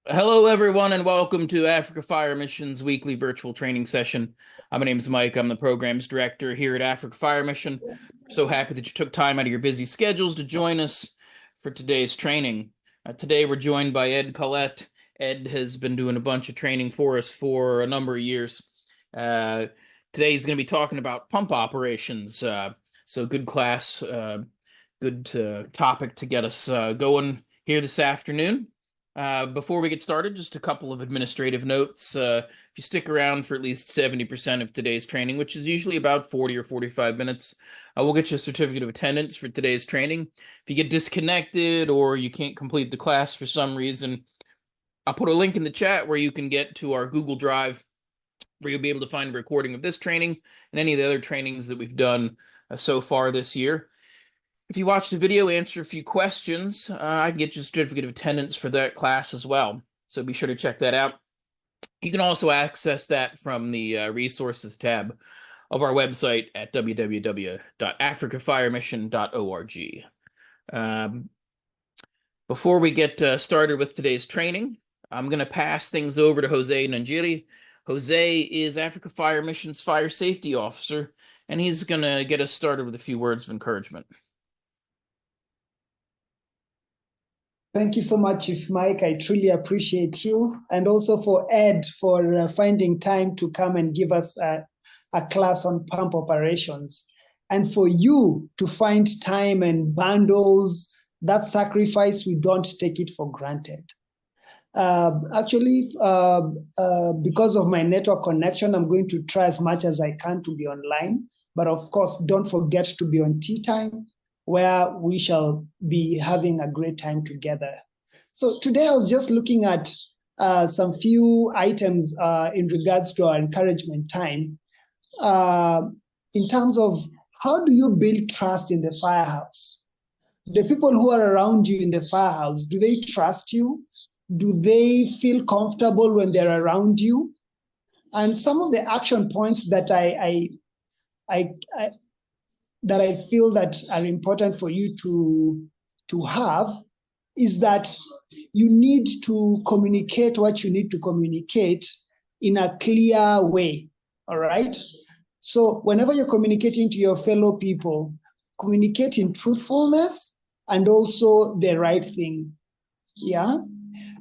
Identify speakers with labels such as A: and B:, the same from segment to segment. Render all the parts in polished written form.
A: Hello, everyone, and welcome to Africa Fire Mission's weekly virtual training session. My name is Mike. I'm the programs director here at Africa Fire Mission. So happy that you took time out of your busy schedules to join us for today's training. Today, we're joined by Ed Collet. Ed has been doing a bunch of training for us for a number of years. Today, he's going to be talking about pump operations. So good class, good topic to get us going here this afternoon. Before we get started, just a couple of administrative notes. If you stick around for at least 70% of today's training, which is usually about 40 or 45 minutes, we'll get you a certificate of attendance for today's training. If you get disconnected or you can't complete the class for some reason, I'll put a link in the chat where you can get to our Google Drive, where you'll be able to find a recording of this training and any of the other trainings that we've done so far this year. If you watch the video, answer a few questions, I can get you a certificate of attendance for that class as well. So be sure to check that out. You can also access that from the resources tab of our website at www.africafiremission.org. Before we get started with today's training, I'm going to pass things over to Jose Nanjiri. Jose is Africa Fire Mission's Fire Safety Officer, and he's going to get us started with a few words of encouragement.
B: Thank you so much, Chief Mike. I truly appreciate you. And also for Ed for finding time to come and give us a class on pump operations. And for you to find time and bundles, that sacrifice, we don't take it for granted. Because of my network connection, I'm going to try as much as I can to be online. But of course, don't forget to be on tea time, where we shall be having a great time together. So today I was just looking at some few items in regards to our encouragement time, in terms of how do you build trust in the firehouse? The people who are around you in the firehouse, do they trust you? Do they feel comfortable when they're around you? And some of the action points that I feel that are important for you to have is that you need to communicate what you need to communicate in a clear way, all right? So whenever you're communicating to your fellow people, communicate in truthfulness and also the right thing, yeah?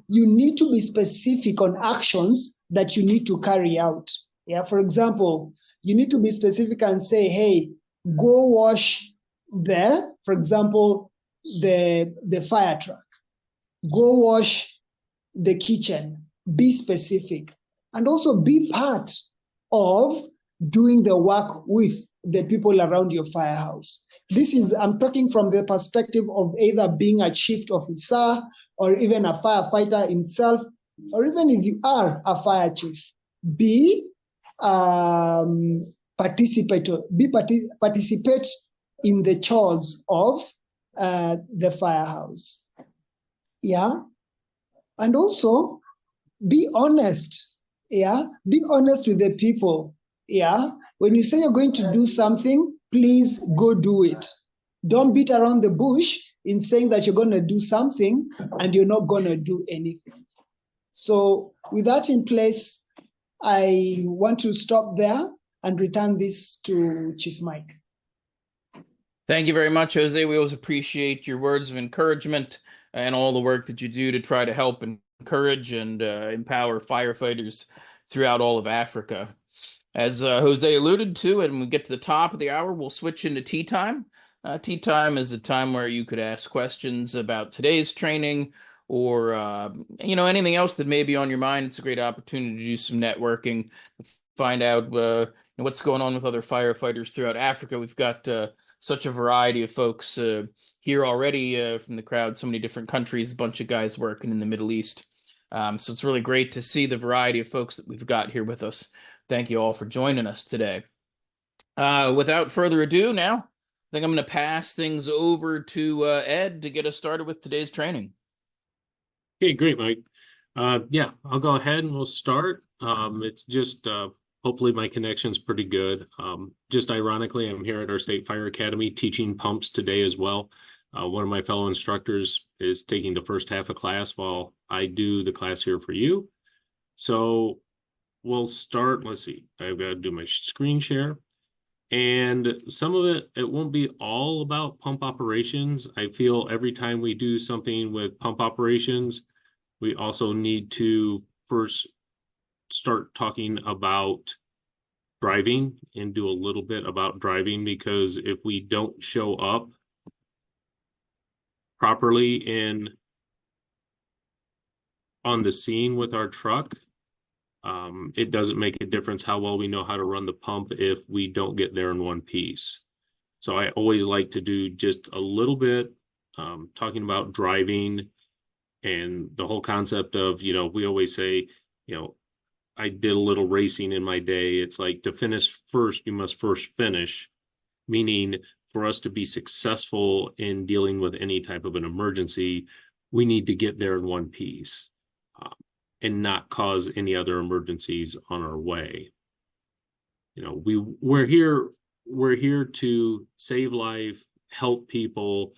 B: You need to be specific on actions that you need to carry out, yeah? For example, you need to be specific and say, hey, go wash for example, the fire truck. Go wash the kitchen. Be specific. And also be part of doing the work with the people around your firehouse. I'm talking from the perspective of either being a chief officer or even a firefighter himself, or even if you are a fire chief, participate in the chores of the firehouse. Yeah. And also be honest. Yeah. Be honest with the people. Yeah. When you say you're going to do something, please go do it. Don't beat around the bush in saying that you're going to do something and you're not going to do anything. So with that in place, I want to stop there and return this to Chief Mike.
A: Thank you very much, Jose. We always appreciate your words of encouragement and all the work that you do to try to help encourage and empower firefighters throughout all of Africa. As Jose alluded to, and when we get to the top of the hour, we'll switch into tea time. Tea time is a time where you could ask questions about today's training or anything else that may be on your mind. It's a great opportunity to do some networking, find out what's going on with other firefighters throughout Africa. We've got such a variety of folks here already from the crowd, so many different countries, a bunch of guys working in the Middle East. So it's really great to see the variety of folks that we've got here with us. Thank you all for joining us today. Without further ado, now, I think I'm going to pass things over to Ed to get us started with today's training.
C: Okay, great, Mike. Yeah, I'll go ahead and we'll start. It's just hopefully my connection's pretty good. Just ironically, I'm here at our State Fire Academy teaching pumps today as well. One of my fellow instructors is taking the first half of class while I do the class here for you. So we'll start, let's see, I've got to do my screen share. And some of it won't be all about pump operations. I feel every time we do something with pump operations, we also need to first start talking about driving and do a little bit about driving, because if we don't show up properly on the scene with our truck, it doesn't make a difference how well we know how to run the pump if we don't get there in one piece. So I always like to do just a little bit talking about driving and the whole concept of, we always say, I did a little racing in my day. It's like, to finish first, you must first finish, meaning for us to be successful in dealing with any type of an emergency, we need to get there in one piece and not cause any other emergencies on our way. We're here to save life, help people,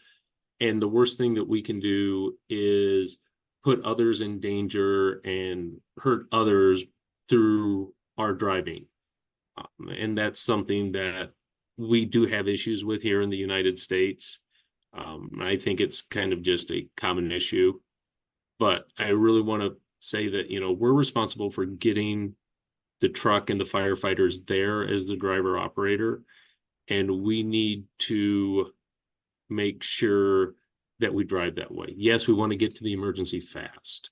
C: and the worst thing that we can do is put others in danger and hurt others through our driving. And that's something that we do have issues with here in the United States. I think it's kind of just a common issue, but I really want to say that, we're responsible for getting the truck and the firefighters there as the driver operator, and we need to make sure that we drive that way. Yes, we want to get to the emergency fast,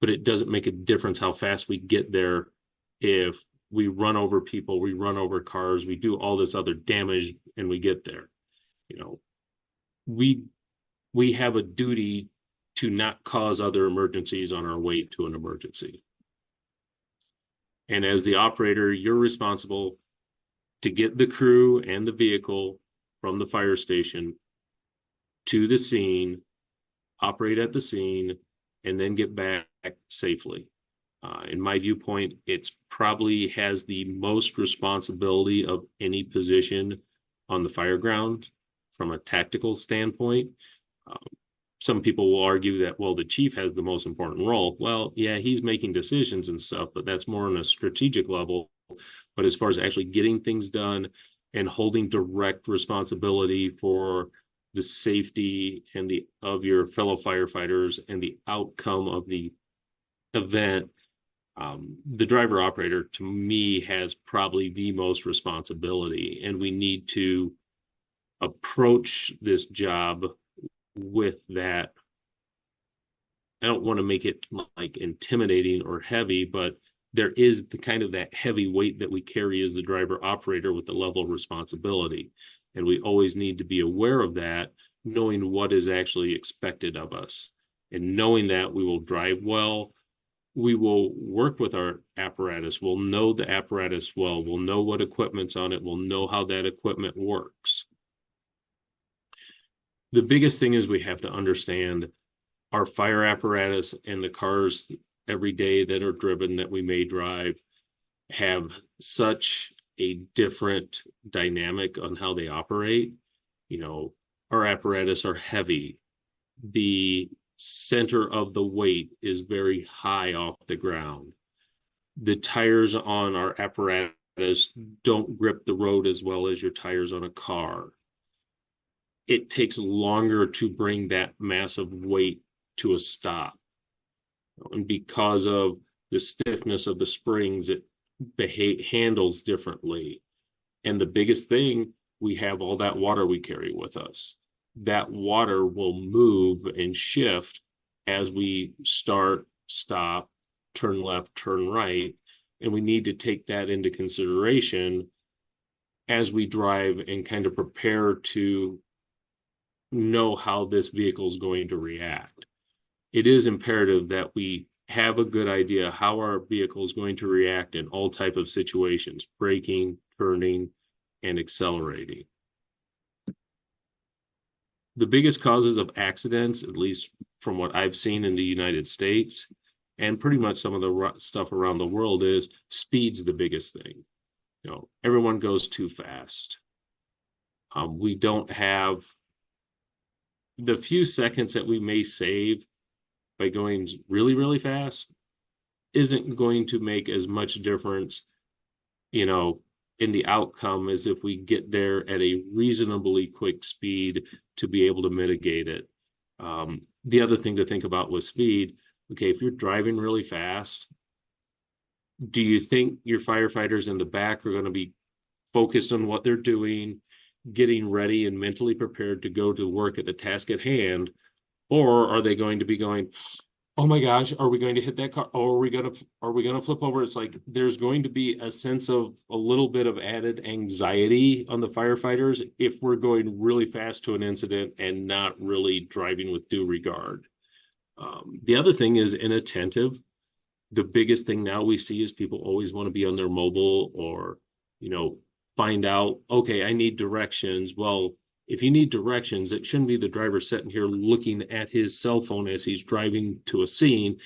C: but it doesn't make a difference how fast we get there if we run over people, we run over cars, we do all this other damage, and we get there. We have a duty to not cause other emergencies on our way to an emergency. And as the operator, you're responsible to get the crew and the vehicle from the fire station to the scene, operate at the scene, and then get back safely. In my viewpoint, it's probably has the most responsibility of any position on the fire ground from a tactical standpoint. Some people will argue that, well, the chief has the most important role. Well, yeah, he's making decisions and stuff, but that's more on a strategic level. But as far as actually getting things done and holding direct responsibility for the safety of your fellow firefighters and the outcome of the event, the driver operator, to me, has probably the most responsibility. And we need to approach this job with that. I don't want to make it like intimidating or heavy, but there is the kind of that heavy weight that we carry as the driver operator with the level of responsibility. And we always need to be aware of that, knowing what is actually expected of us. And knowing that we will drive well, we will work with our apparatus, we'll know the apparatus well, we'll know what equipment's on it, we'll know how that equipment works. The biggest thing is we have to understand our fire apparatus and the cars every day that are driven, that we may drive, have such a different dynamic on how they operate. Our apparatus are heavy. The center of the weight is very high off the ground. The tires on our apparatus don't grip the road as well as your tires on a car. It takes longer to bring that massive weight to a stop. And because of the stiffness of the springs, it handles differently. And the biggest thing, we have all that water we carry with us. That water will move and shift as we start, stop, turn left, turn right. And we need to take that into consideration as we drive and kind of prepare to know how this vehicle is going to react. It is imperative that we have a good idea how our vehicle is going to react in all type of situations: braking, turning, and accelerating. The biggest causes of accidents, at least from what I've seen in the United States, and pretty much some of the stuff around the world, is speed's the biggest thing. Everyone goes too fast. We don't have the few seconds that we may save by going really, really fast isn't going to make as much difference, you know, in the outcome as if we get there at a reasonably quick speed to be able to mitigate it. The other thing to think about with speed, okay, if you're driving really fast, do you think your firefighters in the back are going to be focused on what they're doing, getting ready and mentally prepared to go to work at the task at hand? Or are they going to be going, oh my gosh, are we going to hit that car? Or are we gonna flip over? It's like there's going to be a sense of a little bit of added anxiety on the firefighters if we're going really fast to an incident and not really driving with due regard. The other thing is inattentive. The biggest thing now we see is people always want to be on their mobile or, you know, find out, okay, I need directions. Well, if you need directions, it shouldn't be the driver sitting here looking at his cell phone as he's driving to a scene.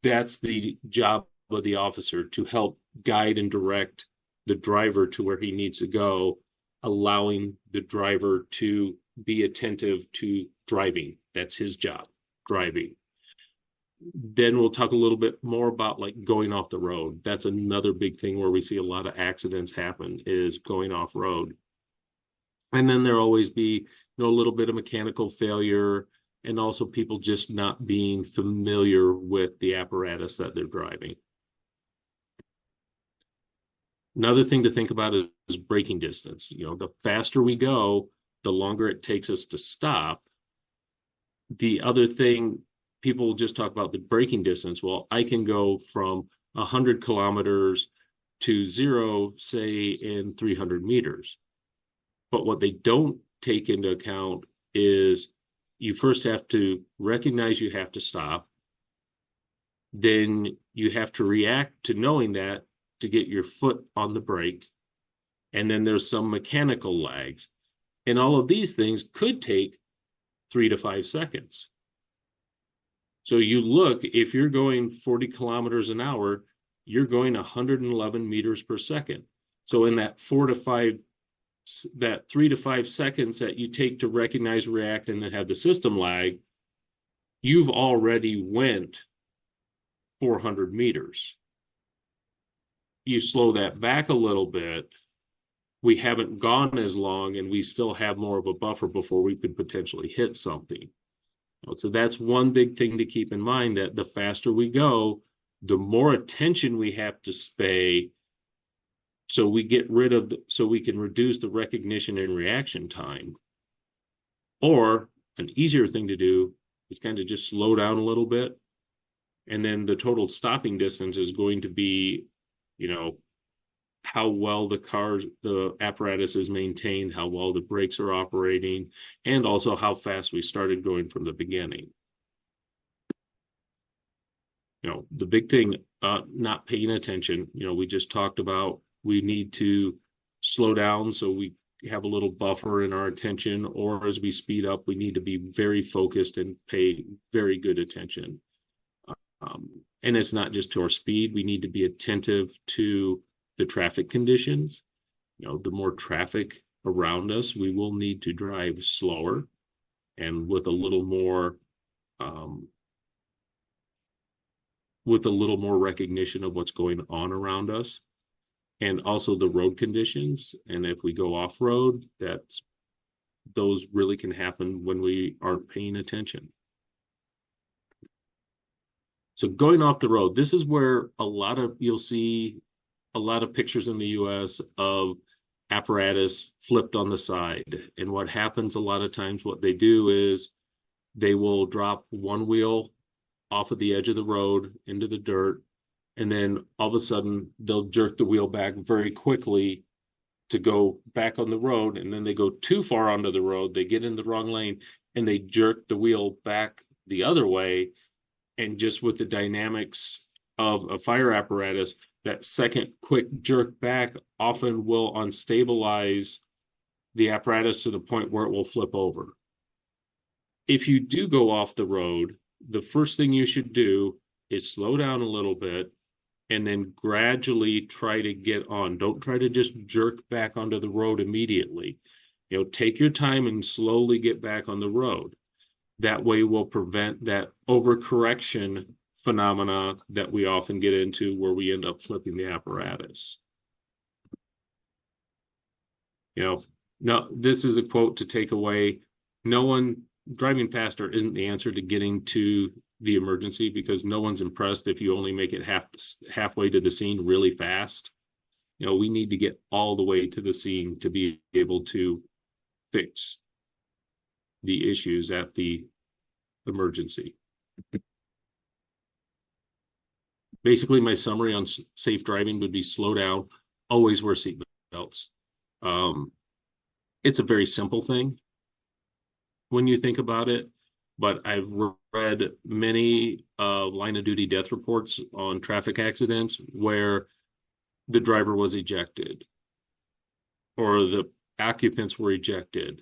C: That's the job of the officer, to help guide and direct the driver to where he needs to go, allowing the driver to be attentive to driving. That's his job, driving. Then we'll talk a little bit more about like going off the road. That's another big thing where we see a lot of accidents happen, is going off road. And then there'll always be, you know, a little bit of mechanical failure, and also people just not being familiar with the apparatus that they're driving. Another thing to think about is braking distance. You know, the faster we go, the longer it takes us to stop. The other thing, people just talk about the braking distance. Well, I can go from 100 kilometers to 0, say, in 300 meters. But what they don't take into account is you first have to recognize you have to stop. Then you have to react to knowing that to get your foot on the brake. And then there's some mechanical lags. And all of these things could take 3 to 5 seconds. So you look, if you're going 40 kilometers an hour, you're going 111 meters per second. So in that 3 to 5 seconds that you take to recognize, react, and then have the system lag, you've already went 400 meters. You slow that back a little bit, we haven't gone as long, and we still have more of a buffer before we could potentially hit something. So that's one big thing to keep in mind, that the faster we go, the more attention we have to pay, so we can reduce the recognition and reaction time. Or an easier thing to do is kind of just slow down a little bit, and then the total stopping distance is going to be, you know, how well the apparatus is maintained, how well the brakes are operating, and also how fast we started going from the beginning. You know, the big thing, not paying attention. You know, we just talked about, we need to slow down so we have a little buffer in our attention, or as we speed up, we need to be very focused and pay very good attention. And it's not just to our speed, we need to be attentive to the traffic conditions. You know, the more traffic around us, we will need to drive slower and with a little more recognition of what's going on around us, and also the road conditions. And if we go off road, those really can happen when we aren't paying attention. So going off the road, this is where you'll see a lot of pictures in the US of apparatus flipped on the side. And what happens a lot of times, what they do is they will drop one wheel off of the edge of the road into the dirt, and then all of a sudden they'll jerk the wheel back very quickly to go back on the road, and then they go too far onto the road, they get in the wrong lane, and they jerk the wheel back the other way. And just with the dynamics of a fire apparatus, that second quick jerk back often will unstabilize the apparatus to the point where it will flip over. If you do go off the road, the first thing you should do is slow down a little bit and then gradually try to get on. Don't try to just jerk back onto the road immediately. You know, take your time and slowly get back on the road. That way we'll prevent that overcorrection phenomena that we often get into where we end up flipping the apparatus. You know, no, this is a quote to take away. No one driving faster isn't the answer to getting to the emergency, because no one's impressed if you only make it halfway to the scene really fast. You know, we need to get all the way to the scene to be able to fix the issues at the emergency. Basically, my summary on safe driving would be: slow down, always wear seat belts. It's a very simple thing when you think about it, but I've read many line of duty death reports on traffic accidents where the driver was ejected or the occupants were ejected.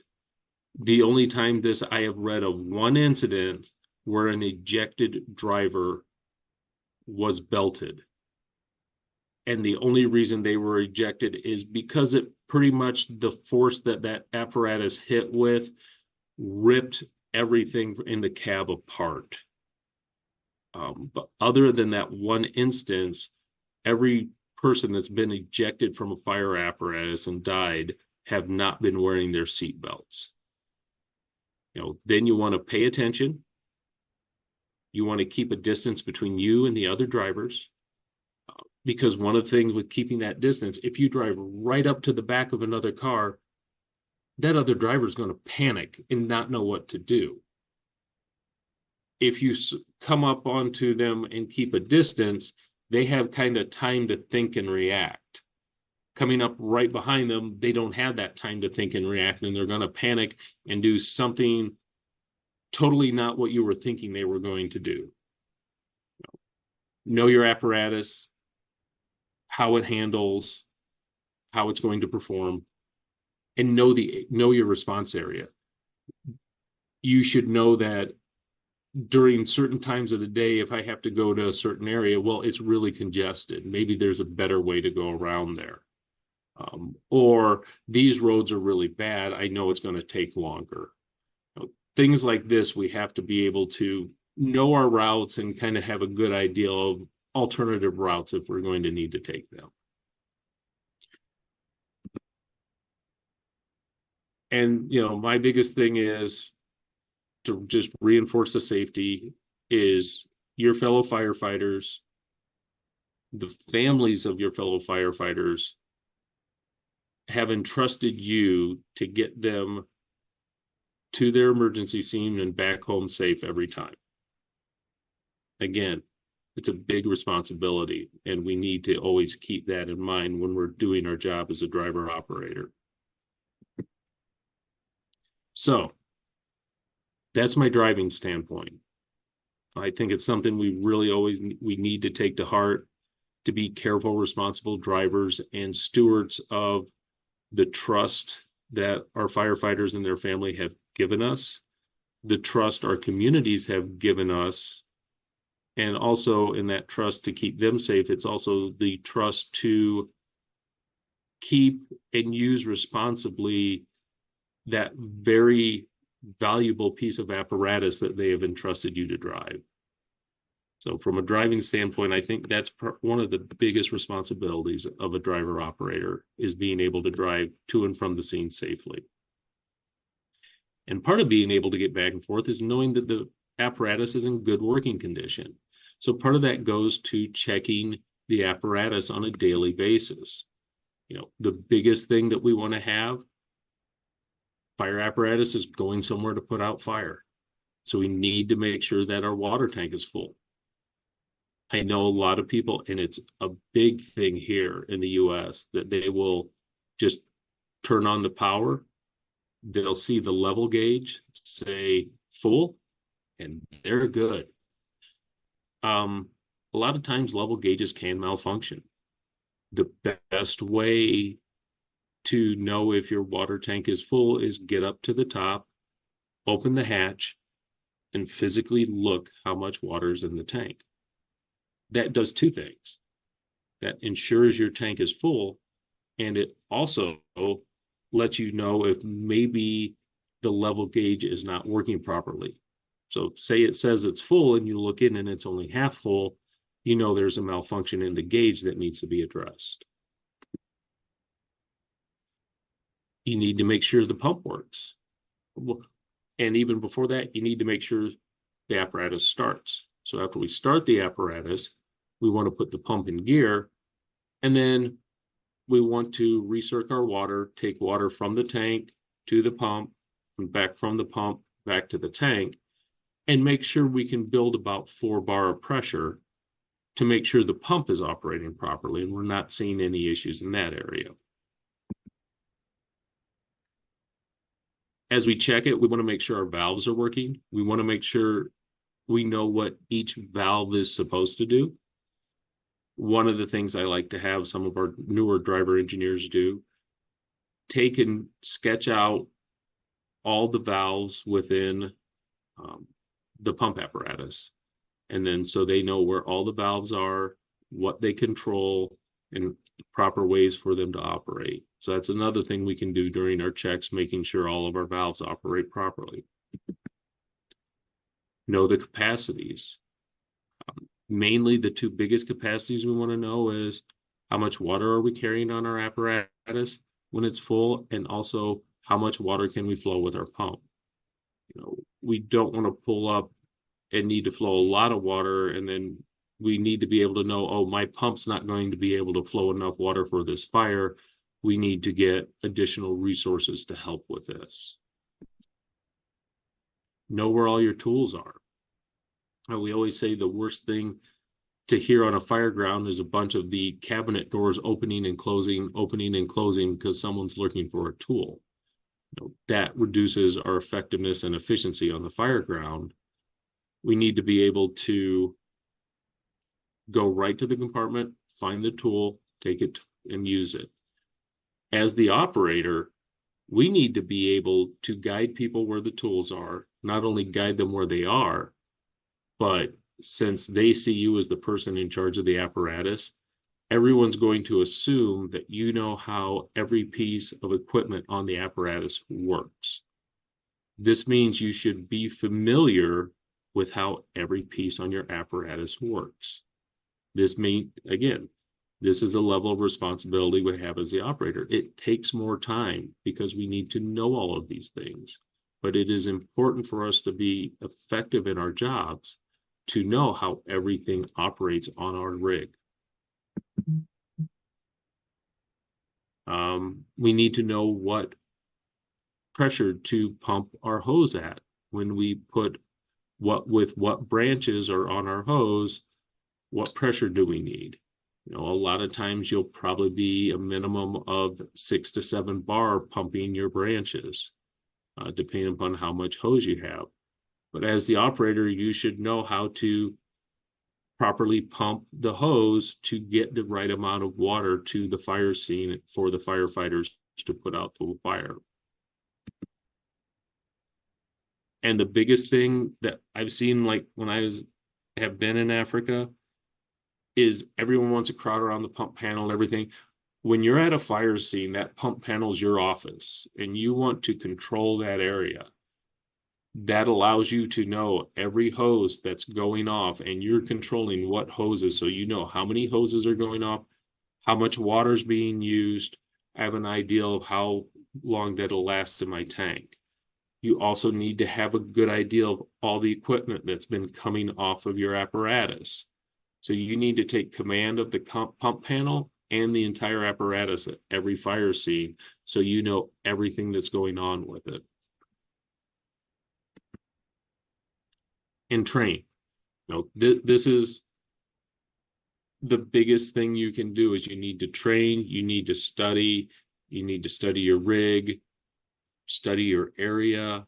C: The only time I have read of one incident where an ejected driver was belted. And the only reason they were ejected is because it pretty much, the force that apparatus hit with ripped everything in the cab apart. But other than that one instance, every person that's been ejected from a fire apparatus and died have not been wearing their seat belts. You know, then you want to pay attention. You want to keep a distance between you and the other drivers. Because one of the things with keeping that distance, if you drive right up to the back of another car, that other driver is going to panic and not know what to do. If you come up onto them and keep a distance, they have kind of time to think and react. Coming up right behind them, they don't have that time to think and react, and they're going to panic and do something totally not what you were thinking they were going to do. Know your apparatus, how it handles, how it's going to perform, and know your response area. You should know that during certain times of the day, if I have to go to a certain area, well, it's really congested. Maybe there's a better way to go around there. Or these roads are really bad. I know it's going to take longer. You know, things like this, we have to be able to know our routes and kind of have a good idea of alternative routes if we're going to need to take them. And, you know, my biggest thing is to just reinforce the safety is your fellow firefighters, the families of your fellow firefighters have entrusted you to get them to their emergency scene and back home safe every time. Again, it's a big responsibility, and we need to always keep that in mind when we're doing our job as a driver operator. So that's my driving standpoint. I think it's something we need to take to heart, to be careful, responsible drivers and stewards of the trust that our firefighters and their family have given us, the trust our communities have given us, and also in that trust to keep them safe, it's also the trust to keep and use responsibly that very valuable piece of apparatus that they have entrusted you to drive. So from a driving standpoint, I think that's one of the biggest responsibilities of a driver operator, is being able to drive to and from the scene safely. And part of being able to get back and forth is knowing that the apparatus is in good working condition. So part of that goes to checking the apparatus on a daily basis. You know, the biggest thing that we want to have, fire apparatus is going somewhere to put out fire. So we need to make sure that our water tank is full. I know a lot of people, and it's a big thing here in the US, that they will just turn on the power. They'll see the level gauge say full, and they're good. A lot of times level gauges can malfunction. The best way to know if your water tank is full is get up to the top, open the hatch, and physically look how much water is in the tank. That does two things. That ensures your tank is full, and it also lets you know if maybe the level gauge is not working properly. So say it says it's full and you look in and it's only half full, you know there's a malfunction in the gauge that needs to be addressed. You need to make sure the pump works. And even before that, you need to make sure the apparatus starts. So after we start the apparatus, we want to put the pump in gear, and then we want to recirc our water, take water from the tank to the pump, and back from the pump back to the tank, and make sure we can build about 4 bar of pressure to make sure the pump is operating properly and we're not seeing any issues in that area. As we check it, we want to make sure our valves are working. We want to make sure we know what each valve is supposed to do. One of the things I like to have some of our newer driver engineers do, take and sketch out all the valves within the pump apparatus. And then so they know where all the valves are, what they control, and proper ways for them to operate. So that's another thing we can do during our checks, making sure all of our valves operate properly. Know the capacities. Mainly the 2 biggest capacities we want to know is how much water are we carrying on our apparatus when it's full, and also how much water can we flow with our pump. You know, we don't want to pull up and need to flow a lot of water, and then we need to be able to know, oh, my pump's not going to be able to flow enough water for this fire. We need to get additional resources to help with this. Know where all your tools are. We always say the worst thing to hear on a fire ground is a bunch of the cabinet doors opening and closing because someone's looking for a tool. You know, that reduces our effectiveness and efficiency on the fire ground. We need to be able to go right to the compartment, find the tool, take it and use it. As the operator, we need to be able to guide people where the tools are, not only guide them where they are, but since they see you as the person in charge of the apparatus, everyone's going to assume that you know how every piece of equipment on the apparatus works. This means you should be familiar with how every piece on your apparatus works. This means, again, this is a level of responsibility we have as the operator. It takes more time because we need to know all of these things, but it is important for us to be effective in our jobs to know how everything operates on our rig. We need to know what pressure to pump our hose at. When we put what branches are on our hose, what pressure do we need? You know, a lot of times you'll probably be a minimum of 6 to 7 bar pumping your branches, depending upon how much hose you have. But as the operator, you should know how to properly pump the hose to get the right amount of water to the fire scene for the firefighters to put out the fire. And the biggest thing that I've seen, like when have been in Africa, is everyone wants to crowd around the pump panel and everything. When you're at a fire scene, that pump panel is your office and you want to control that area. That allows you to know every hose that's going off, and you're controlling what hoses, so you know how many hoses are going off, how much water is being used. I have an idea of how long that'll last in my tank. You also need to have a good idea of all the equipment that's been coming off of your apparatus. So you need to take command of the pump panel and the entire apparatus at every fire scene, so you know everything that's going on with it. And train. You know, this is the biggest thing you can do is you need to train, you need to study your rig, study your area,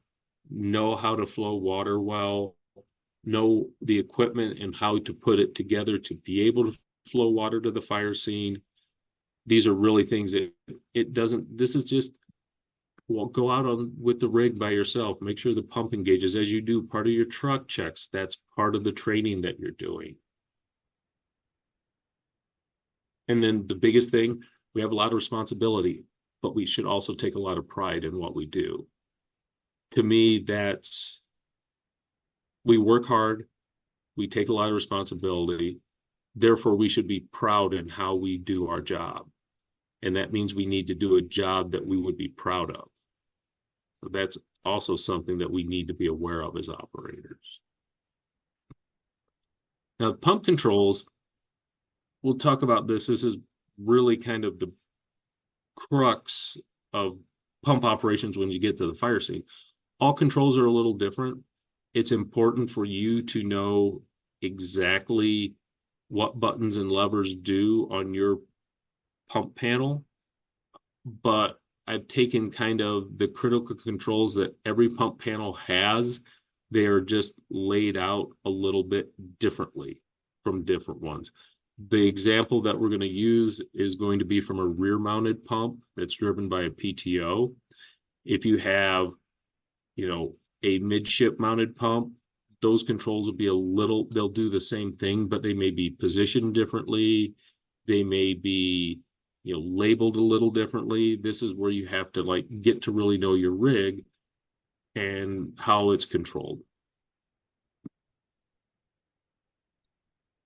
C: know how to flow water well, know the equipment and how to put it together to be able to flow water to the fire scene. These are really things that this is just, well, go out with the rig by yourself. Make sure the pump engages as you do part of your truck checks. That's part of the training that you're doing. And then the biggest thing, we have a lot of responsibility, but we should also take a lot of pride in what we do. To me, that's We work hard, we take a lot of responsibility, therefore we should be proud in how we do our job. And that means we need to do a job that we would be proud of. So that's also something that we need to be aware of as operators. Now, pump controls, we'll talk about this. This is really kind of the crux of pump operations when you get to the fire scene. All controls are a little different. It's important for you to know exactly what buttons and levers do on your pump panel, but I've taken kind of the critical controls that every pump panel has. They are just laid out a little bit differently from different ones. The example that we're going to use is going to be from a rear-mounted pump that's driven by a PTO. If you have, a midship mounted pump, those controls will be they'll do the same thing, but they may be positioned differently. They may be, labeled a little differently. This is where you have to get to really know your rig and how it's controlled.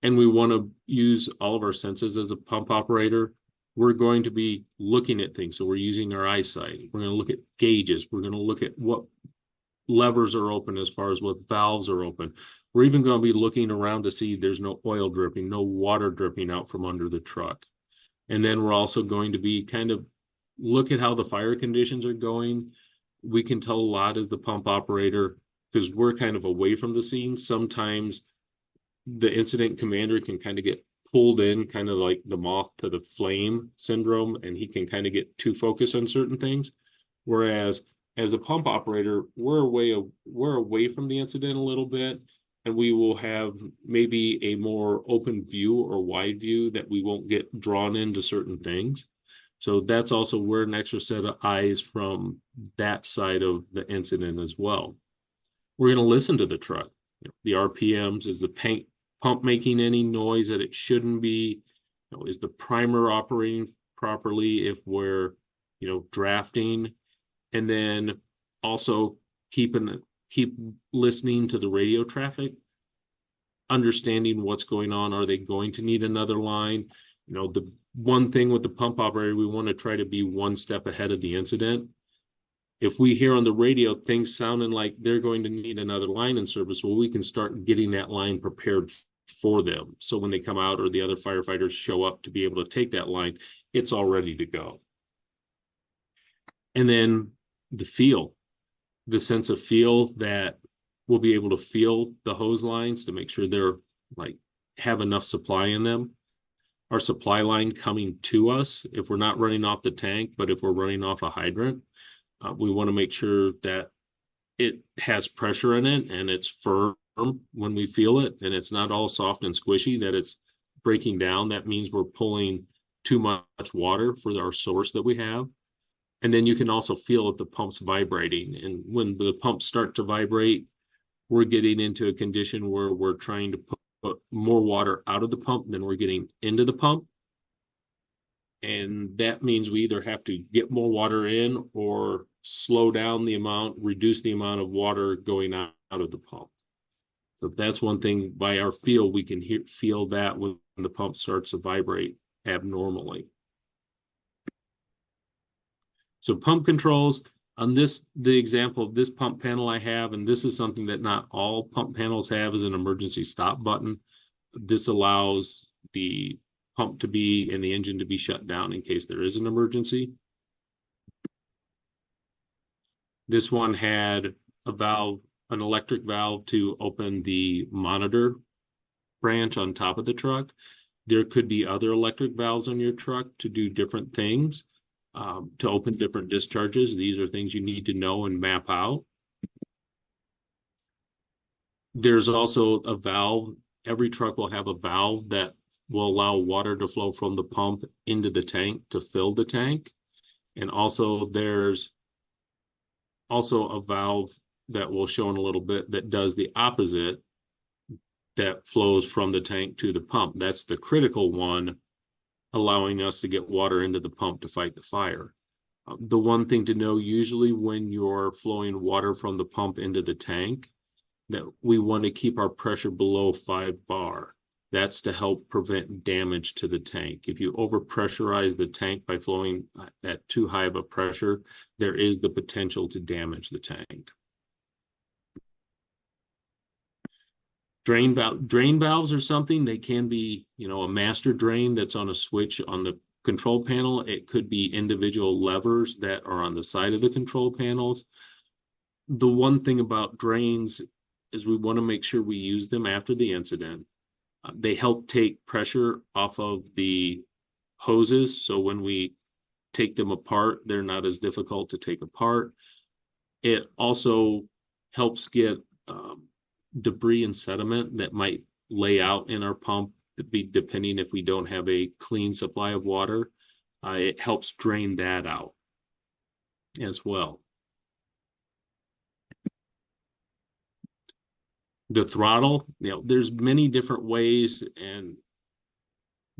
C: And we want to use all of our senses as a pump operator. We're going to be looking at things. So we're using our eyesight. We're going to look at gauges. We're going to look at what levers are open as far as what valves are open. We're even going to be looking around to see there's no oil dripping, no water dripping out from under the truck. And then we're also going to be kind of look at how the fire conditions are going. We can tell a lot as the pump operator because we're kind of away from the scene. Sometimes the incident commander can kind of get pulled in, kind of like the moth to the flame syndrome, and he can kind of get too focused on certain things. Whereas as a pump operator, we're away from the incident a little bit, and we will have maybe a more open view or wide view that we won't get drawn into certain things. So that's also where an extra set of eyes from that side of the incident as well. We're going to listen to the truck. The RPMs, is the pump making any noise that it shouldn't be? Is the primer operating properly if we're, drafting? And then also keep listening to the radio traffic, understanding what's going on. Are they going to need another line? The one thing with the pump operator, we want to try to be one step ahead of the incident. If we hear on the radio things sounding like they're going to need another line in service, well, we can start getting that line prepared for them. So when they come out or the other firefighters show up to be able to take that line, it's all ready to go. And then the sense of feel that we'll be able to feel the hose lines to make sure they're have enough supply in them. Our supply line coming to us, if we're not running off the tank, but if we're running off a hydrant, we want to make sure that it has pressure in it and it's firm when we feel it, and it's not all soft and squishy, that it's breaking down. That means we're pulling too much water for our source that we have. And then you can also feel if the pump's vibrating. And when the pumps start to vibrate, we're getting into a condition where we're trying to put more water out of the pump than we're getting into the pump. And that means we either have to get more water in or slow down the amount, reduce the amount of water going out of the pump. So that's one thing by our feel, we can feel that when the pump starts to vibrate abnormally. So pump controls on the example of this pump panel I have, and this is something that not all pump panels have, is an emergency stop button. This allows the pump to be and the engine to be shut down in case there is an emergency. This one had a valve, an electric valve to open the monitor branch on top of the truck. There could be other electric valves on your truck to do different things, to open different discharges. These are things you need to know and map out. There's also a valve. Every truck will have a valve that will allow water to flow from the pump into the tank to fill the tank. And also there's also a valve that we'll show in a little bit that does the opposite, that flows from the tank to the pump. That's the critical one, allowing us to get water into the pump to fight the fire. The one thing to know, usually when you're flowing water from the pump into the tank, that we want to keep our pressure below 5 bar. That's to help prevent damage to the tank. If you overpressurize the tank by flowing at too high of a pressure, there is the potential to damage the tank. Drain valves are something, they can be, a master drain that's on a switch on the control panel. It could be individual levers that are on the side of the control panels. The one thing about drains is we want to make sure we use them after the incident. They help take pressure off of the hoses, so when we take them apart, they're not as difficult to take apart. It also helps get debris and sediment that might lay out in our pump, depending if we don't have a clean supply of water. It helps drain that out as well. The throttle, there's many different ways and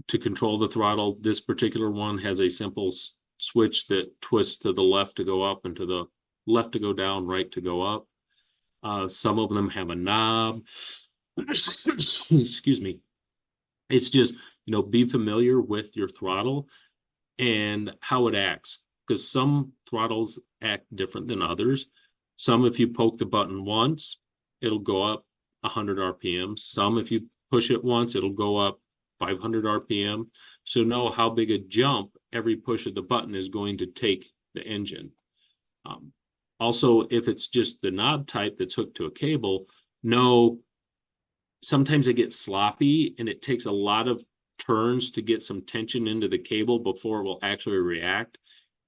C: to control the throttle. This particular one has a simple switch that twists to the left to go up and to the left to go down, right to go up. Some of them have a knob. Excuse me. It's just, be familiar with your throttle and how it acts, because some throttles act different than others. Some, if you poke the button once, it'll go up 100 RPM. Some, if you push it once, it'll go up 500 RPM. So know how big a jump every push of the button is going to take the engine. Also, if it's just the knob type that's hooked to a cable, know sometimes it gets sloppy and it takes a lot of turns to get some tension into the cable before it will actually react.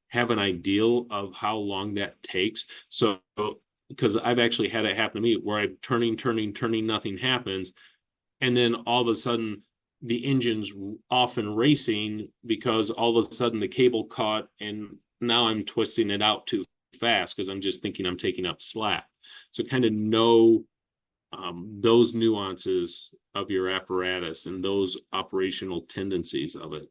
C: Have an idea of how long that takes. So, because I've actually had it happen to me where I'm turning, nothing happens. And then all of a sudden the engine's off and racing because all of a sudden the cable caught and now I'm twisting it out too fast because I'm just thinking I'm taking up slack. So kind of know those nuances of your apparatus and those operational tendencies of it.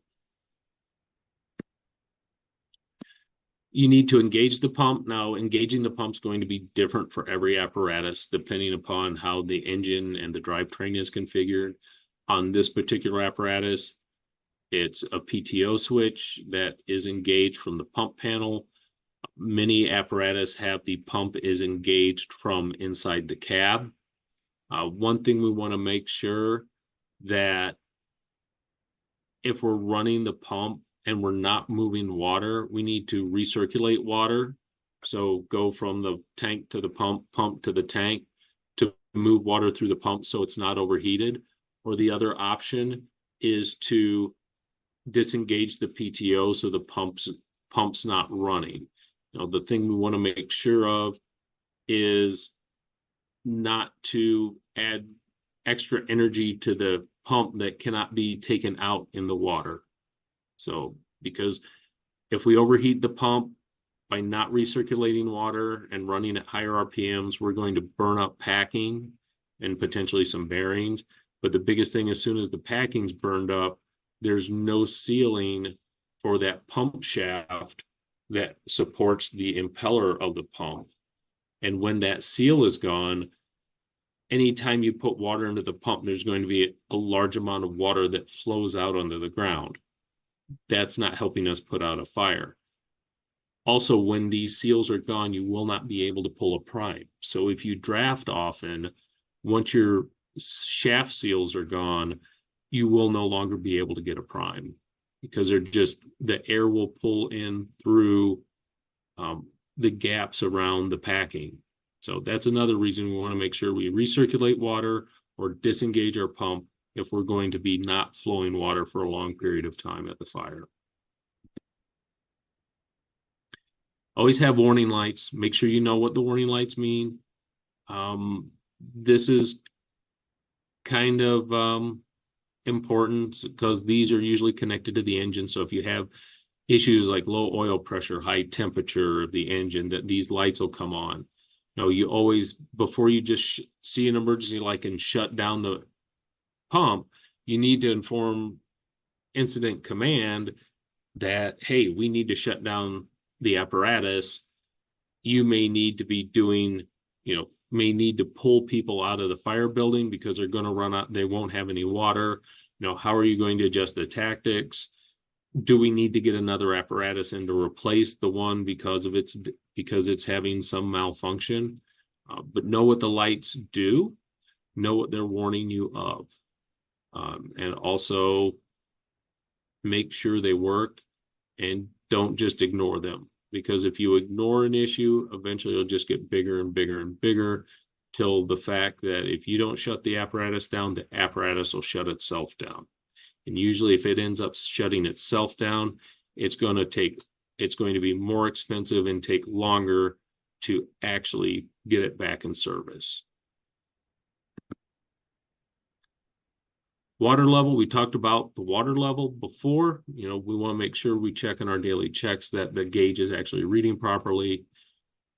C: You need to engage the pump. Now, engaging the pump is going to be different for every apparatus, depending upon how the engine and the drivetrain is configured. On this particular apparatus, it's a PTO switch that is engaged from the pump panel. Many apparatus have the pump is engaged from inside the cab. One thing we want to make sure that if we're running the pump and we're not moving water, we need to recirculate water. So go from the tank to the pump, pump to the tank to move water through the pump so it's not overheated. Or the other option is to disengage the PTO so the pump's not running. The thing we want to make sure of is not to add extra energy to the pump that cannot be taken out in the water. So, because if we overheat the pump by not recirculating water and running at higher RPMs, we're going to burn up packing and potentially some bearings. But the biggest thing, as soon as the packing's burned up, there's no sealing for that pump shaft that supports the impeller of the pump. And when that seal is gone, anytime you put water into the pump, there's going to be a large amount of water that flows out onto the ground. That's not helping us put out a fire. Also, when these seals are gone, you will not be able to pull a prime. So if you draft often, once your shaft seals are gone, you will no longer be able to get a prime because the air will pull in through the gaps around the packing. So that's another reason we want to make sure we recirculate water or disengage our pump if we're going to be not flowing water for a long period of time at the fire. Always have warning lights. Make sure you know what the warning lights mean. This is kind of important because these are usually connected to the engine. So if you have issues like low oil pressure, high temperature of the engine, that these lights will come on. You always, before you just see an emergency light and shut down the pump, you need to inform incident command that, hey, we need to shut down the apparatus. You may need to be doing, may need to pull people out of the fire building because they're going to run out, they won't have any water. How are you going to adjust the tactics? Do we need to get another apparatus in to replace the one because it's having some malfunction? But know what the lights do, know what they're warning you of, and also make sure they work, and don't just ignore them, because if you ignore an issue, eventually it'll just get bigger and bigger and bigger, till the fact that if you don't shut the apparatus down, the apparatus will shut itself down. And usually if it ends up shutting itself down, it's going to be more expensive and take longer to actually get it back in service. Water level, we talked about the water level before. We want to make sure we check in our daily checks that the gauge is actually reading properly.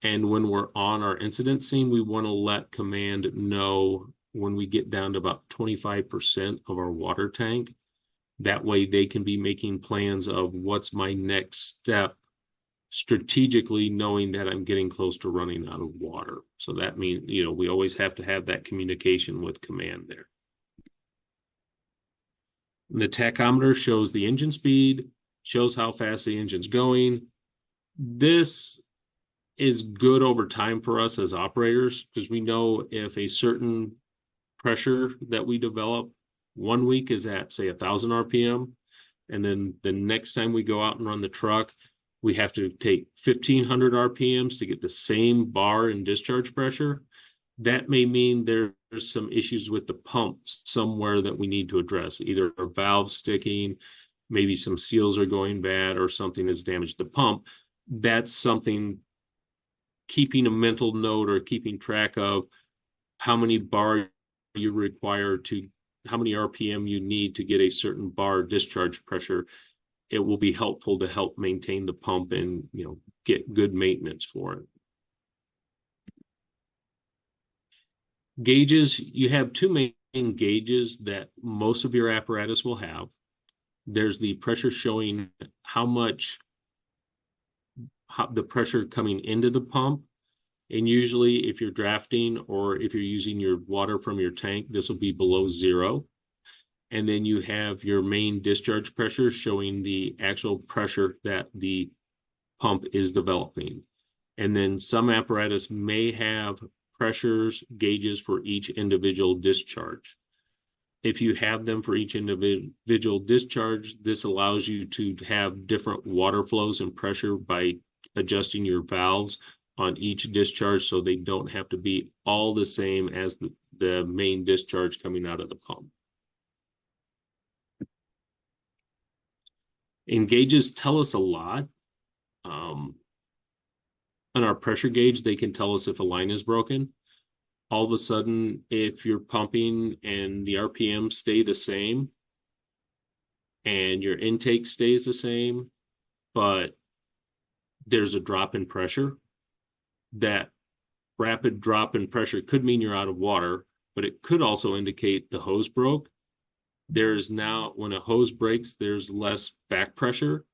C: And when we're on our incident scene, we want to let command know when we get down to about 25% of our water tank. That way they can be making plans of what's my next step strategically, knowing that I'm getting close to running out of water. So that means, we always have to have that communication with command there. The tachometer shows the engine speed, shows how fast the engine's going. This is good over time for us as operators, because we know if a certain pressure that we develop 1 week is at, say, 1,000 RPM, and then the next time we go out and run the truck, we have to take 1,500 RPMs to get the same bar and discharge pressure. That may mean there's some issues with the pump somewhere that we need to address, either a valve sticking, maybe some seals are going bad, or something has damaged the pump. That's something, keeping a mental note or keeping track of how many bar you require to, how many RPM you need to get a certain bar discharge pressure. It will be helpful to help maintain the pump and, get good maintenance for it. Gauges, you have two main gauges that most of your apparatus will have. There's the pressure showing how the pressure coming into the pump. And usually if you're drafting or if you're using your water from your tank, this will be below 0. And then you have your main discharge pressure showing the actual pressure that the pump is developing. And then some apparatus may have pressures, gauges for each individual discharge. If you have them for each individual discharge, this allows you to have different water flows and pressure by adjusting your valves on each discharge, so they don't have to be all the same as the main discharge coming out of the pump. And gauges tell us a lot. On our pressure gauge, they can tell us if a line is broken. All of a sudden, if you're pumping and the RPM stay the same and your intake stays the same, but there's a drop in pressure, that rapid drop in pressure could mean you're out of water, but it could also indicate the hose broke. There's now, when a hose breaks, there's less back pressure.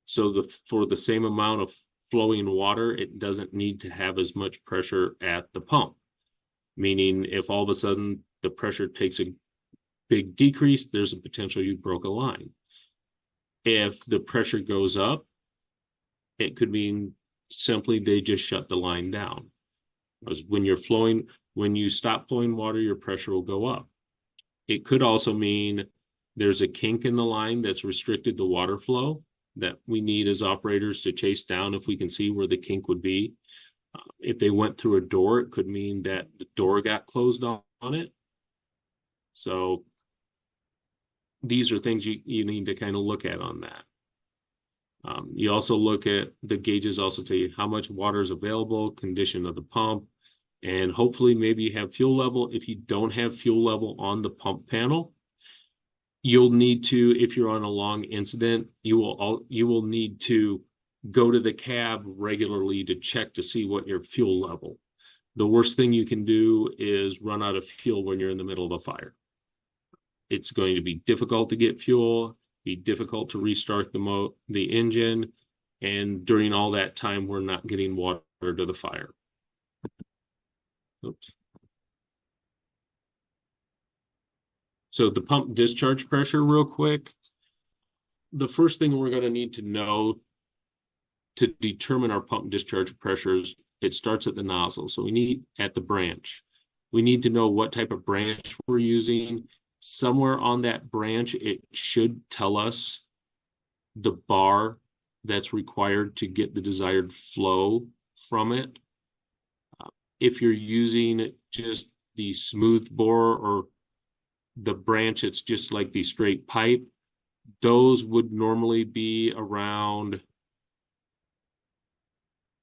C: So for the same amount of flowing water, it doesn't need to have as much pressure at the pump. Meaning if all of a sudden the pressure takes a big decrease, there's a potential you broke a line. If the pressure goes up, it could mean simply they just shut the line down. Because when you stop flowing water, your pressure will go up. It could also mean there's a kink in the line that's restricted the water flow that we need as operators to chase down if we can see where the kink would be. If they went through a door, it could mean that the door got closed on it. So these are things you need to kind of look at on that. You also look at the gauges, also tell you how much water is available, condition of the pump, and hopefully maybe you have fuel level. If you don't have fuel level on the pump panel, you'll need to, if you're on a long incident, you will need to go to the cab regularly to check to see what your fuel level. The worst thing you can do is run out of fuel when you're in the middle of a fire. It's going to be difficult to get fuel, be difficult to restart the engine, and during all that time, we're not getting water to the fire. Oops. So the pump discharge pressure real quick. The first thing we're going to need to know to determine our pump discharge pressures, it starts at the nozzle. So we need at the branch. We need to know what type of branch we're using. Somewhere on that branch, it should tell us the bar that's required to get the desired flow from it. If you're using just the smooth bore or the branch, it's just like the straight pipe, those would normally be around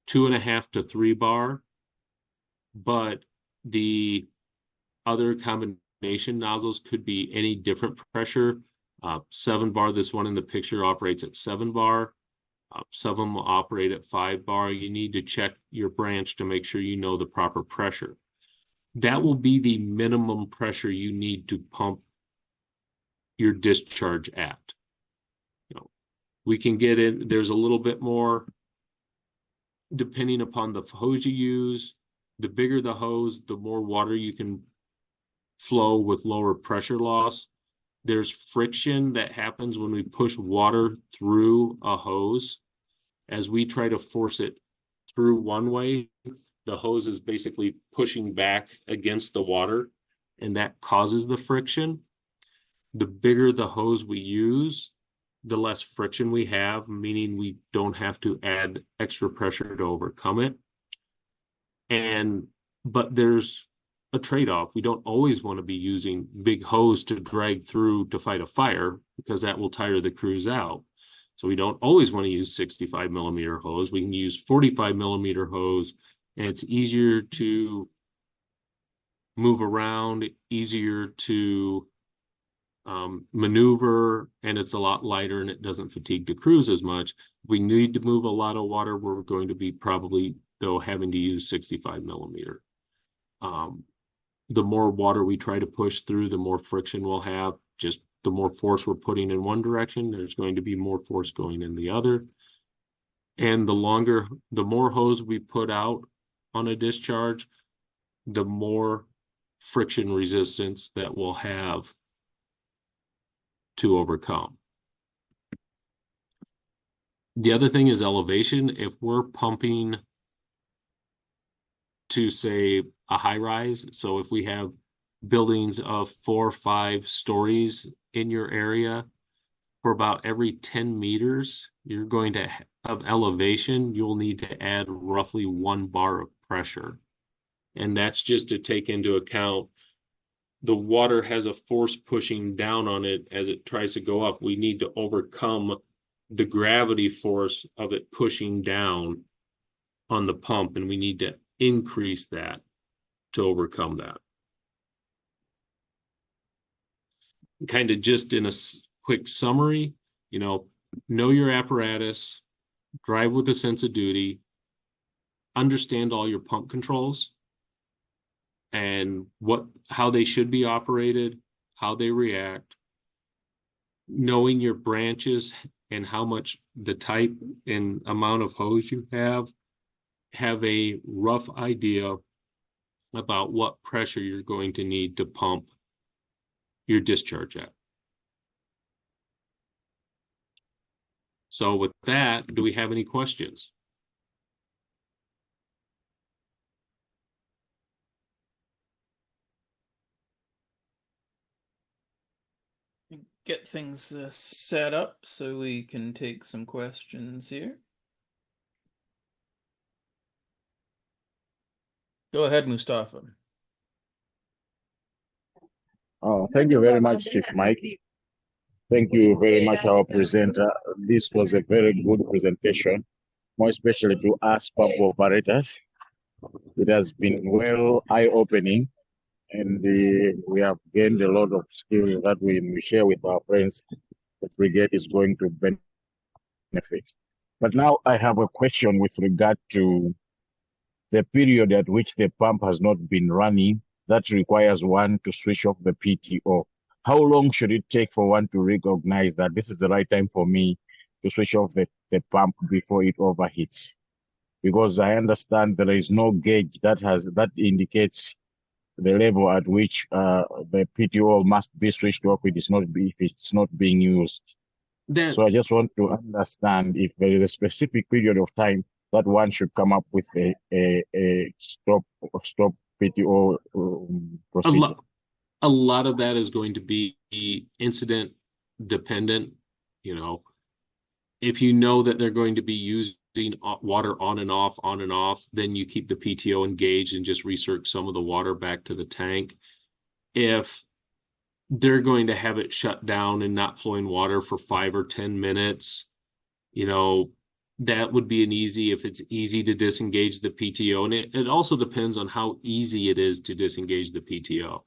C: 2.5 to 3 bar, but the other combination nozzles could be any different pressure. 7 bar, this one in the picture operates at 7 bar. Some of them will operate at 5 bar. You need to check your branch to make sure you know the proper pressure. That will be the minimum pressure you need to pump your discharge at. You know, we can get in, there's a little bit more depending upon the hose you use. The bigger the hose, the more water you can flow with lower pressure loss. There's friction that happens when we push water through a hose. As we try to force it through one way, the hose is basically pushing back against the water, and that causes the friction. The bigger the hose we use, the less friction we have, meaning we don't have to add extra pressure to overcome it. But there's a trade-off. We don't always want to be using big hose to drag through to fight a fire, because that will tire the crews out. So we don't always want to use 65 millimeter hose. We can use 45 millimeter hose, and it's easier to move around, easier to maneuver, and it's a lot lighter and it doesn't fatigue the crews as much. We need to move a lot of water. We're going to be probably, though, having to use 65 millimeter. The more water we try to push through, the more friction we'll have. Just the more force we're putting in one direction, there's going to be more force going in the other. And the more hose we put out on a discharge, the more friction resistance that we'll have to overcome. The other thing is elevation. If we're pumping to, say, a high rise, so if we have buildings of 4 or 5 stories in your area, for about every 10 meters you're going to of elevation, you'll need to add roughly 1 bar of pressure. And that's just to take into account the water has a force pushing down on it as it tries to go up. We need to overcome the gravity force of it pushing down on the pump, and we need to increase that to overcome that. Kind of just in a quick summary, know your apparatus, drive with a sense of duty, understand all your pump controls and how they should be operated, how they react, knowing your branches and how much the type and amount of hose you have a rough idea about what pressure you're going to need to pump your discharge at. So with that, do we have any questions?
A: Get things set up so we can take some questions here. Go ahead, Mustafa.
D: Oh, thank you very much, Chief Mike. Thank you very much, our presenter. This was a very good presentation, more especially to us pump operators. It has been well eye-opening, and we have gained a lot of skills that we share with our friends. The brigade is going to benefit. But now I have a question with regard to the period at which the pump has not been running that requires one to switch off the PTO. How long should it take for one to recognize that this is the right time for me to switch off the pump before it overheats? because I understand there is no gauge that indicates the level at which the PTO must be switched off if it's not being used. So I just want to understand if there is a specific period of time that one should come up with a stop PTO procedure.
C: A lot of that is going to be incident dependent. You know, if you know that they're going to be using water on and off, then you keep the PTO engaged and just recirculate some of the water back to the tank. If they're going to have it shut down and not flowing water for 5 or 10 minutes, you know, that would be if it's easy to disengage the PTO. And it also depends on how easy it is to disengage the PTO.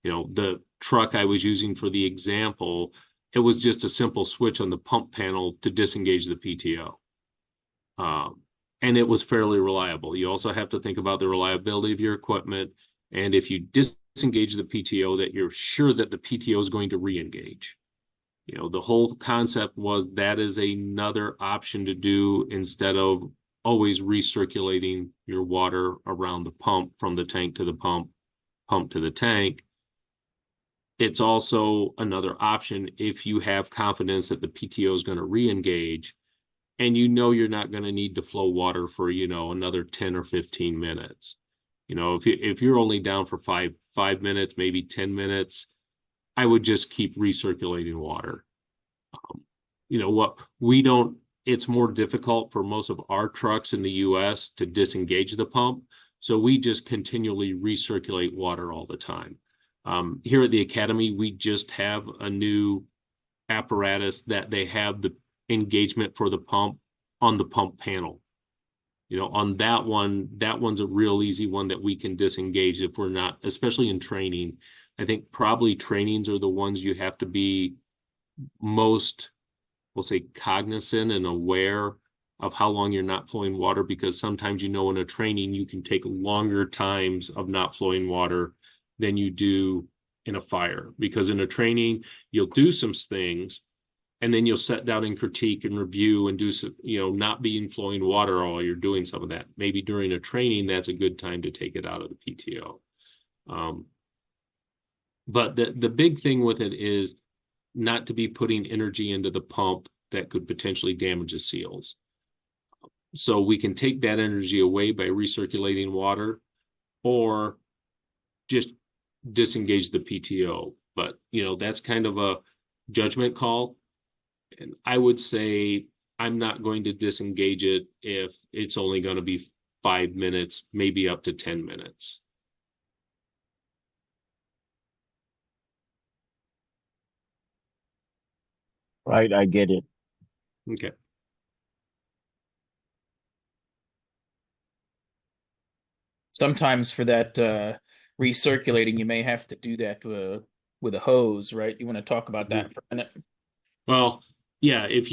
C: You know, the truck I was using for the example, it was just a simple switch on the pump panel to disengage the PTO. And it was fairly reliable. You also have to think about the reliability of your equipment. And if you disengage the PTO, that you're sure that the PTO is going to re-engage. You know, the whole concept was that is another option to do instead of always recirculating your water around the pump from the tank to the pump to the tank. It's also another option if you have confidence that the PTO is going to re-engage and you know you're not going to need to flow water for, you know, another 10 or 15 minutes. You know, if you're only down for five minutes, maybe 10 minutes, I would just keep recirculating water. You know what, it's more difficult for most of our trucks in the US to disengage the pump. So we just continually recirculate water all the time. Here at the Academy, we just have a new apparatus that they have the engagement for the pump on the pump panel. You know, on that one's a real easy one that we can disengage if we're not, especially in training. I think probably trainings are the ones you have to be most, we'll say, cognizant and aware of how long you're not flowing water, because sometimes, you know, in a training, you can take longer times of not flowing water than you do in a fire. Because in a training, you'll do some things and then you'll sit down and critique and review and do some, you know, not being flowing water while you're doing some of that. Maybe during a training, that's a good time to take it out of the PTO. But the big thing with it is not to be putting energy into the pump that could potentially damage the seals. So we can take that energy away by recirculating water or just disengage the PTO. But, you know, that's kind of a judgment call. And I would say I'm not going to disengage it if it's only going to be 5 minutes, maybe up to 10 minutes.
D: Right, I get it.
C: Okay.
A: Sometimes for that recirculating, you may have to do that with a hose, right? You want to talk about that for a minute?
C: Well, yeah, if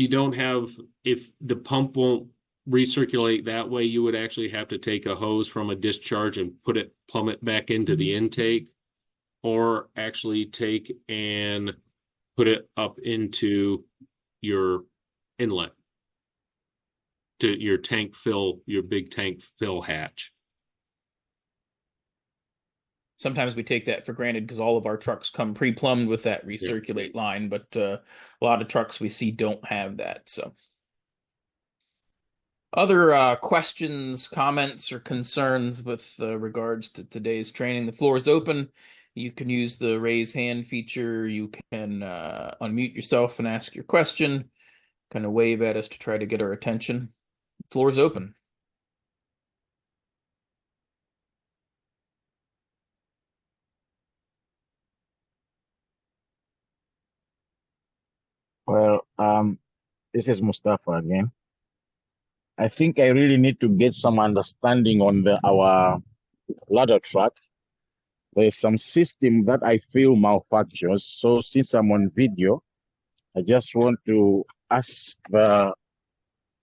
C: the pump won't recirculate that way, you would actually have to take a hose from a discharge and plumb it back into the intake, or actually take and put it up into your inlet to your big tank fill hatch.
A: Sometimes we take that for granted because all of our trucks come pre-plumbed with that recirculate line, but a lot of trucks we see don't have that. So, other questions, comments, or concerns with regards to today's training? The floor is open. You can use the raise hand feature. You can unmute yourself and ask your question. Kind of wave at us to try to get our attention. The floor is open.
D: Well, this is Mustafa again. I think I really need to get some understanding on our ladder truck. There's some system that I feel malfunctions. So since I'm on video, I just want to ask the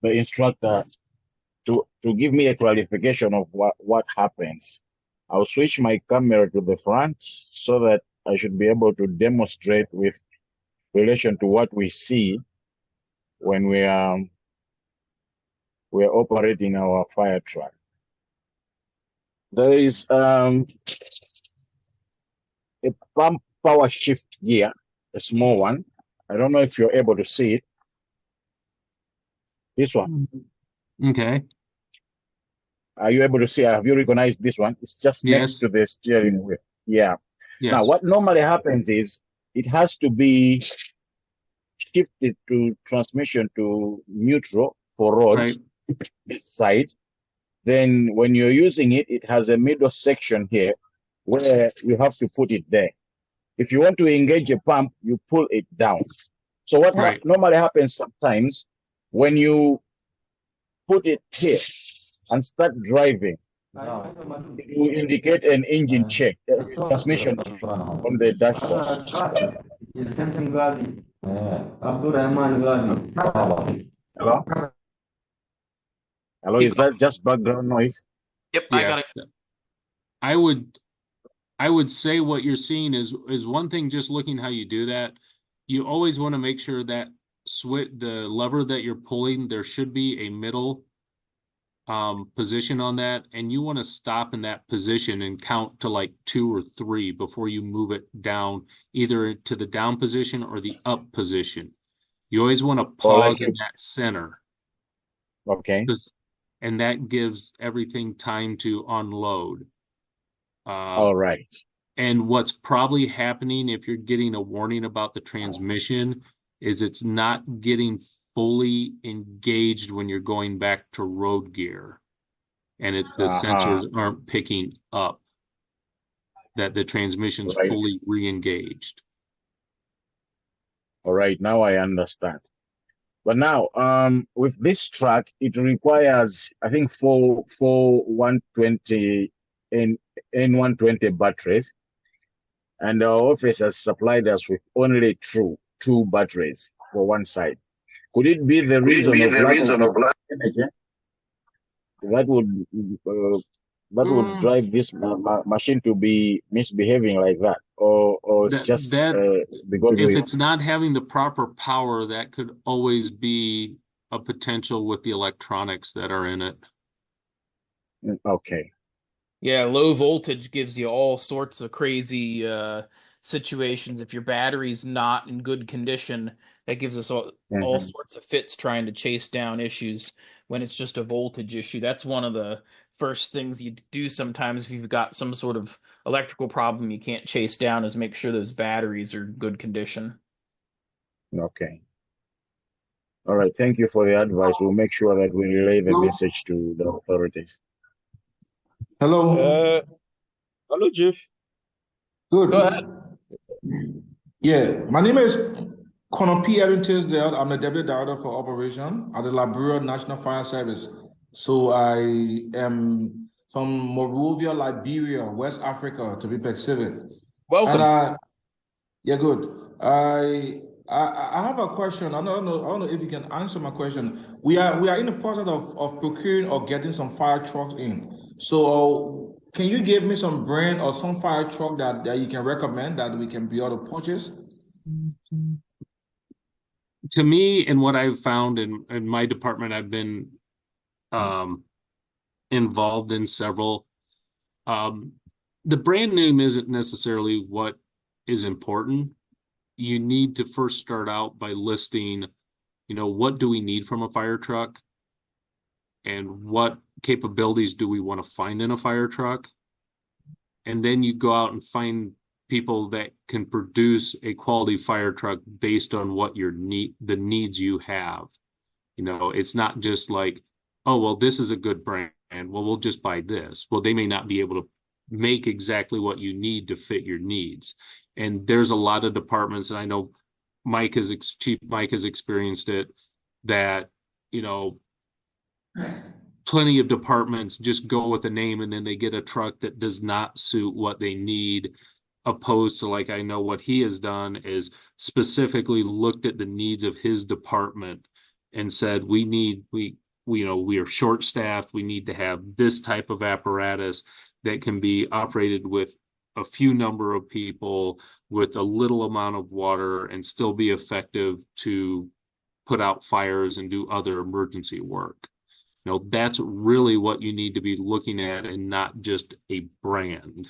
D: instructor to give me a clarification of what happens. I'll switch my camera to the front so that I should be able to demonstrate with relation to what we see when we we're operating our fire truck. There is a pump power shift gear, a small one. I don't know if you're able to see it. This one.
C: Okay.
D: Are you able to see? Have you recognized this one? It's just next
C: Yes.
D: to the steering wheel. Yeah.
C: Yes.
D: Now, what normally happens is it has to be shifted to transmission to neutral for roads,
C: Right.
D: this side. Then when you're using it, it has a middle section here where you have to put it there. If you want to engage a pump, you pull it down. So what
C: Right.
D: normally happens sometimes when you put it here and start driving, it will indicate an engine check, transmission check on the dashboard. Hello? Hello, is that just background noise?
A: Yep, I
C: Yeah.
A: got it.
C: I would say what you're seeing is one thing. Just looking how you do that, you always want to make sure that the lever that you're pulling, there should be a middle position on that, and you want to stop in that position and count to like 2 or 3 before you move it down, either to the down position or the up position. You always want to pause in that center.
D: Okay.
C: And that gives everything time to unload.
D: All right.
C: And what's probably happening if you're getting a warning about the transmission is it's not getting fully engaged when you're going back to road gear. And it's the sensors aren't picking up that the transmission's fully re-engaged.
D: All right, now I understand. But now, with this truck, it requires, I think, four 120 N120 batteries, and our office has supplied us with only two batteries for one side. Could it be the reason of lack of energy that would drive this machine to be misbehaving like that, or it's just because
C: if it's not having the proper power, that could always be a potential with the electronics that are in it.
D: Okay.
A: Yeah, low voltage gives you all sorts of crazy situations. If your battery's not in good condition, that gives us all sorts of fits trying to chase down issues when it's just a voltage issue. That's one of the first things you do sometimes if you've got some sort of electrical problem you can't chase down, is make sure those batteries are in good condition.
D: Okay. All right. Thank you for the advice. We'll make sure that we relay the message to the authorities.
E: Hello.
F: Hello, Jeff.
E: Good.
A: Go ahead.
E: Yeah, my name is Connor P. Erin Tisdale. I'm the Deputy Director for Operation at the Liberia National Fire Service. So I am from Monrovia, Liberia, West Africa, to be specific.
A: Welcome.
E: And yeah, good. I have a question. I don't know if you can answer my question. We are in the process of procuring or getting some fire trucks in. So can you give me some brand or some fire truck that you can recommend that we can be able to purchase?
C: To me, and what I've found in my department, I've been involved in several. The brand name isn't necessarily what is important. You need to first start out by listing, what do we need from a fire truck, and what capabilities do we want to find in a fire truck? And then you go out and find people that can produce a quality fire truck based on what the needs you have. It's not just like, oh, well, this is a good brand, well, we'll just buy this. Well, they may not be able to make exactly what you need to fit your needs. And there's a lot of departments, and I know Chief Mike has experienced it, that, plenty of departments just go with a name and then they get a truck that does not suit what they need, opposed to, like, I know what he has done is specifically looked at the needs of his department and said, we are short-staffed. We need to have this type of apparatus that can be operated with a few number of people with a little amount of water and still be effective to put out fires and do other emergency work. That's really what you need to be looking at and not just a brand.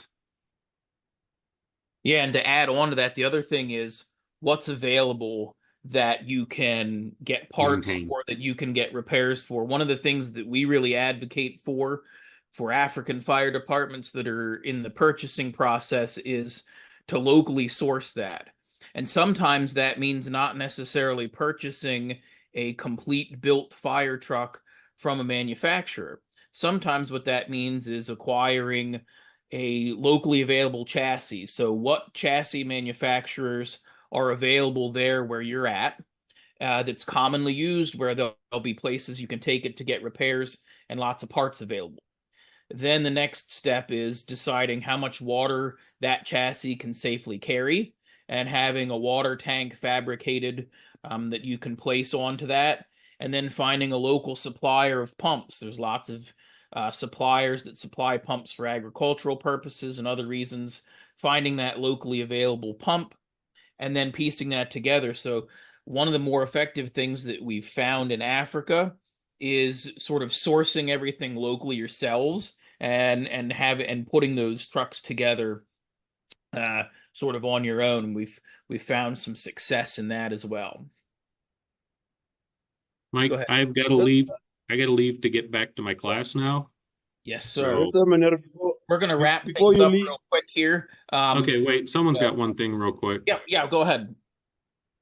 A: Yeah, and to add on to that, the other thing is what's available that you can get parts
C: Maintain.
A: for, that you can get repairs for. One of the things that we really advocate for African fire departments that are in the purchasing process is to locally source that. And sometimes that means not necessarily purchasing a complete built fire truck from a manufacturer. Sometimes what that means is acquiring a locally available chassis. So, what chassis manufacturers are available there where you're at, that's commonly used, where there'll be places you can take it to get repairs and lots of parts available. Then the next step is deciding how much water that chassis can safely carry and having a water tank fabricated that you can place onto that. And then finding a local supplier of pumps. There's lots of suppliers that supply pumps for agricultural purposes and other reasons. Finding that locally available pump and then piecing that together. So, one of the more effective things that we've found in Africa is sort of sourcing everything locally yourselves and putting those trucks together sort of on your own. We've found some success in that as well.
C: Mike,
A: Go ahead.
C: I've got to
F: Yes,
C: leave. I got to leave to get back to my class now.
A: Yes, sir.
F: yes, sir, Manero.
A: We're gonna wrap
F: Before
A: things
F: you
A: up
F: leave,
A: real quick here.
C: Okay, wait. Someone's
A: yeah.
C: got one thing real quick.
A: Yeah, go ahead.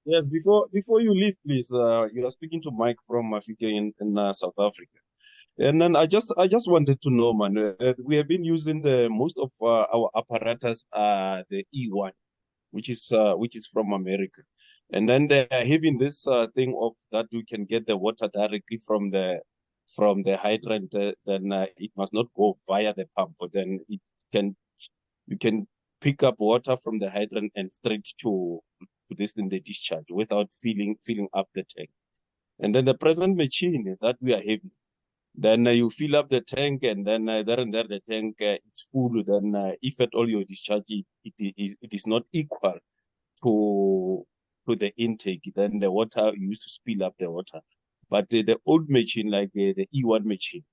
F: yes, before you leave, please. You are speaking to Mike from Africa in South Africa, and then I just wanted to know, man. We have been using the most of our apparatus, the E1, which is from America, and then they are having this thing of that we can get the water directly from the hydrant. Then it must not go via the pump, but then can you can pick up water from the hydrant and straight to this in the discharge without filling up the tank. And then the present machine that we are having, then you fill up the tank, and then there and there the tank it's full. Then if at all your discharge it is not equal to the intake, then the water you used to spill up the water. But the old machine, like the E1 machine,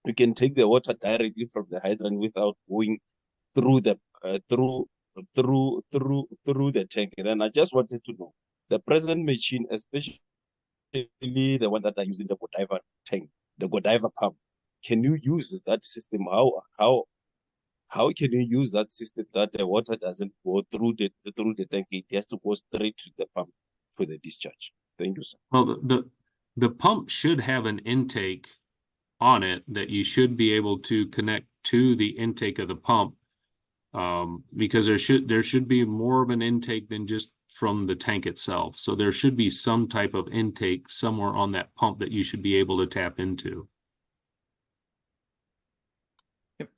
F: you can take the water directly from the hydrant without going through the through the tank. And then I just wanted to know the present machine, especially the one that are using the Godiva tank, the Godiva pump. Can you use that system? How can you use that system that the water doesn't go through the tank? It has to go straight to the pump for the discharge. Thank you, sir.
C: Well, the pump should have an intake on it that you should be able to connect to the intake of the pump, because there should be more of an intake than just from the tank itself. So there should be some type of intake somewhere on that pump that you should be able to tap into.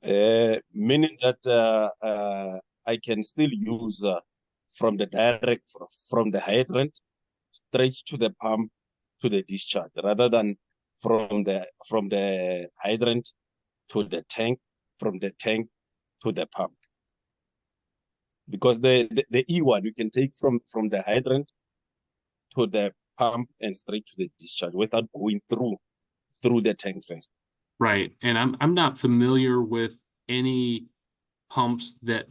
F: Meaning that I can still use from the hydrant straight to the pump to the discharge, rather than from the hydrant to the tank, from the tank to the pump. Because the E1 you can take from the hydrant to the pump and straight to the discharge without going through the tank first.
C: Right. And I'm not familiar with any pumps that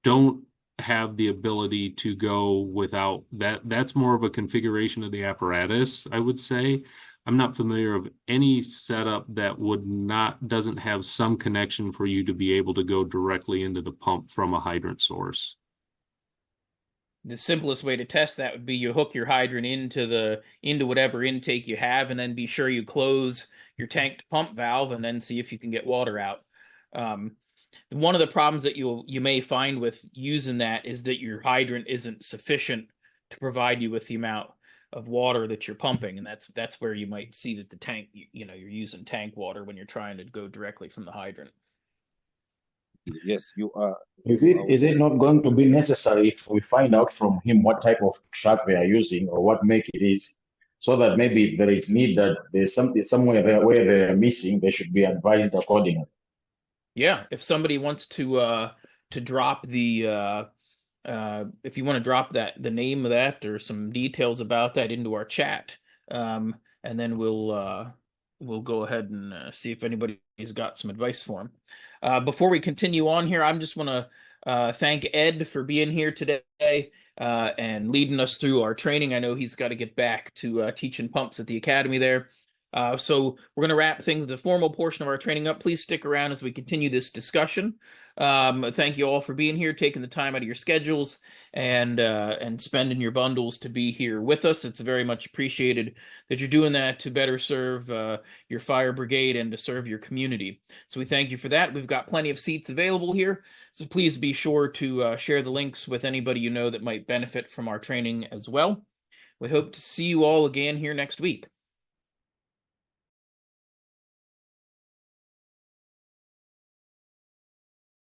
C: don't have the ability to go without that. That's more of a configuration of the apparatus, I would say. I'm not familiar of any setup that doesn't have some connection for you to be able to go directly into the pump from a hydrant source.
A: The simplest way to test that would be you hook your hydrant into whatever intake you have, and then be sure you close your tank to pump valve, and then see if you can get water out. One of the problems that you may find with using that is that your hydrant isn't sufficient to provide you with the amount of water that you're pumping, and that's where you might see that the tank, you're using tank water when you're trying to go directly from the hydrant.
F: Yes, you are.
D: Is it not going to be necessary if we find out from him what type of truck they are using or what make it is, so that maybe if there is need that there's something somewhere there where they're missing, they should be advised accordingly?
A: Yeah, if somebody wants to drop the if you want to drop the name of that or some details about that into our chat, and then we'll we'll go ahead and see if anybody's got some advice for him. Before we continue on here, I just want to thank Ed for being here today and leading us through our training. I know he's got to get back to teaching pumps at the academy there. So we're going to wrap things, the formal portion of our training up. Please stick around as we continue this discussion. Thank you all for being here, taking the time out of your schedules and spending your bundles to be here with us. It's very much appreciated that you're doing that to better serve your fire brigade and to serve your community. So we thank you for that. We've got plenty of seats available here, so please be sure to share the links with anybody you know that might benefit from our training as well. We hope to see you all again here next week.